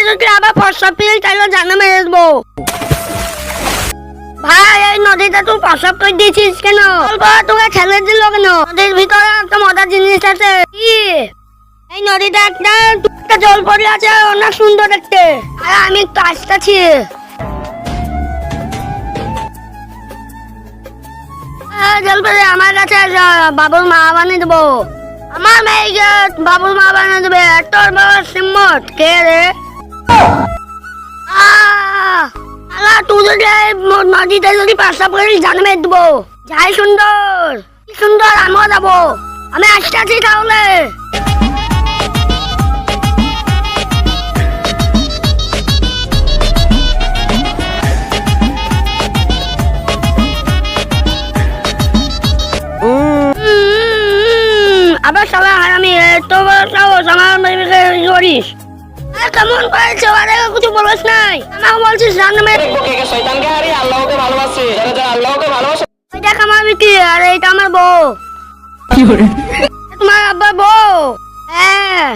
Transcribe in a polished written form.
যদি আবার প্রস্রাব পেয়ে তাহলে জানা মেরে দেবো। ভাই এই নদীতে তুই প্রস্রাব করে দিয়েছিস কেন? তোকে ছেলে দিল কেন? নদীর ভিতরে একটা মজার জিনিস আছে। কি? এই নদীতে একটা জল পড়ে আছে, অনেক সুন্দর দেখতে। আর আমি একটু আসতেছি। জল পড়ে আমার কাছে বাবুর মা বানিয়ে দেবো। আমার মেয়েকে বাবুর মা বানিয়ে দেবে। তোর বাবা সিম্মত কে রে? তুই যদি নদীতে যদি প্রস্রাব করিস জানবে দেবো। যাই সুন্দর, কি সুন্দর, আমিও যাবো। আমি আসতেছি তাহলে। আবার সবাই হারামি তো আমার মেয়েকে করিস। কেমন করেছে ওরা কিছু বলিস নাই, আমাকে বলছিস জানবে। দেখ আমার বিক্রি, আর এইটা আমার বউ। তোমার আব্বার বউ। হ্যাঁ।